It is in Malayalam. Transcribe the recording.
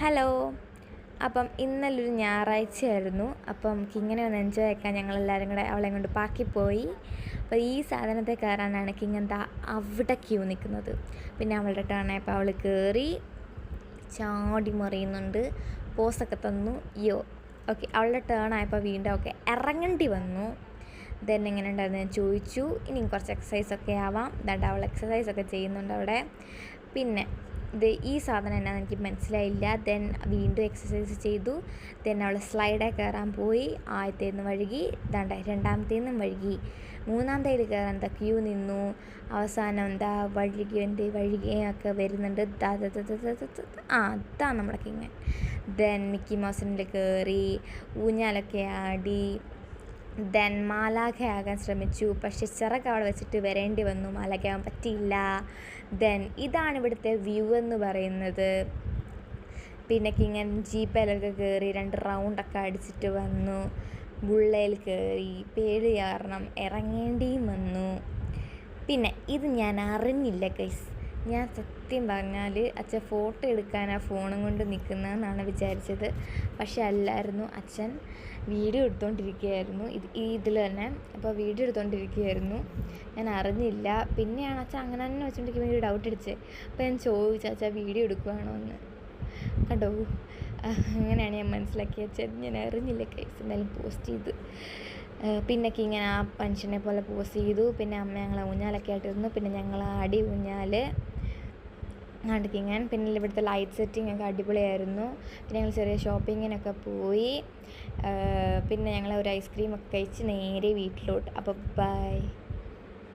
ഹലോ. അപ്പം ഇന്നലൊരു ഞായറാഴ്ചയായിരുന്നു. അപ്പം കിങ്ങിനെ ഒന്ന് എൻജോയ് ആക്കാൻ ഞങ്ങളെല്ലാവരും കൂടെ അവളെ കൊണ്ട് പാർക്കിൽ പോയി. അപ്പോൾ ഈ സാധനത്തെ കയറാനാണ് കിങ് എന്താ അവിടെ ക്യൂ നിൽക്കുന്നത്. പിന്നെ അവളുടെ ടേണായപ്പോൾ അവൾ കയറി ചാടി മറിയുന്നുണ്ട്, പോസൊക്കെ തന്നു. ഓക്കെ, അവളുടെ ടേണായപ്പോൾ വീണ്ടും ഒക്കെ ഇറങ്ങേണ്ടി വന്നു. ദെൻ എങ്ങനെ ഉണ്ടായിരുന്നു ഞാൻ ചോദിച്ചു. ഇനിയും കുറച്ച് എക്സസൈസൊക്കെ ആവാം. ദാണ്ട് അവൾ എക്സസൈസൊക്കെ ചെയ്യുന്നുണ്ട് അവിടെ. പിന്നെ ഈ സാധനം എന്നാന്ന് എനിക്ക് മനസ്സിലായില്ല. ദെൻ വീണ്ടും എക്സസൈസ് ചെയ്തു. ദെൻ അവൾ സ്ലൈഡിൽ കയറാൻ പോയി. ആദ്യത്തേന്ന് വഴുകി, രണ്ടാമത്തേന്നും വഴുകി, മൂന്നാമത്തേൽ കയറാൻ എന്താ ക്യൂ നിന്നു. അവസാനം എന്താ വഴുകിയൊക്കെ വരുന്നുണ്ട്. അതാണ് നമ്മുടെ കിങ്ങൻ. ദെൻ മിക്കി മൗസിനിൽ കയറി ഊഞ്ഞാലൊക്കെ ആടി. ദെൻ മാലാഖയാകാൻ ശ്രമിച്ചു, പക്ഷെ ചിറക് അവിടെ വെച്ചിട്ട് വരേണ്ടി വന്നു. മാലാഖയാകാൻ പറ്റിയില്ല. ദെൻ ഇതാണ് ഇവിടുത്തെ വ്യൂ എന്ന് പറയുന്നത്. പിന്നെ കിങ്ങൻ ജീപ്പയിലൊക്കെ കയറി 2 റൗണ്ടൊക്കെ അടിച്ചിട്ട് വന്നു. ബുള്ളയിൽ കയറി, പേടി കാരണം ഇറങ്ങേണ്ടിയും വന്നു. പിന്നെ ഇത് ഞാൻ അറിഞ്ഞില്ല ഗൈസ്. ഞാൻ സത്യം പറഞ്ഞാൽ അച്ഛൻ ഫോട്ടോ എടുക്കാൻ ആ ഫോണും കൊണ്ട് നിൽക്കുന്നതെന്നാണ് വിചാരിച്ചത്. പക്ഷെ അല്ലായിരുന്നു, അച്ഛൻ വീഡിയോ എടുത്തുകൊണ്ടിരിക്കുകയായിരുന്നു. ഇതിൽ തന്നെ. അപ്പോൾ വീഡിയോ എടുത്തുകൊണ്ടിരിക്കുകയായിരുന്നു, ഞാൻ അറിഞ്ഞില്ല. പിന്നെയാണ് അച്ഛൻ അങ്ങനെ തന്നെ വെച്ചുകൊണ്ടിരിക്കുമ്പോൾ എനിക്ക് ഡൗട്ട് അടിച്ചത്. അപ്പോൾ ഞാൻ ചോദിച്ചു, അച്ഛാ വീഡിയോ എടുക്കുകയാണോ എന്ന്. കണ്ടോ, അങ്ങനെയാണ് ഞാൻ മനസ്സിലാക്കിയത്. ഞാൻ അറിഞ്ഞില്ല ഗൈസ്. എന്തായാലും പോസ്റ്റ് ചെയ്തു. പിന്നെ ഇങ്ങനെ ആ മനുഷ്യനെ പോലെ പോസ് ചെയ്തു. പിന്നെ അമ്മ ഞങ്ങളെ ഊഞ്ഞാലൊക്കെ ആയിട്ടിരുന്നു. പിന്നെ ഞങ്ങൾ ആടി ഊഞ്ഞാൽ കിങ്ങൻ. പിന്നെ ഇവിടുത്തെ ലൈറ്റ് സെറ്റിംഗ് ഒക്കെ അടിപൊളിയായിരുന്നു. പിന്നെ ഞങ്ങൾ ചെറിയ ഷോപ്പിങ്ങിനൊക്കെ പോയി. പിന്നെ ഞങ്ങൾ ഒരു ഐസ്ക്രീമൊക്കെ കഴിച്ച് നേരെ വീട്ടിലോട്ട്. അപ്പോൾ ബൈ.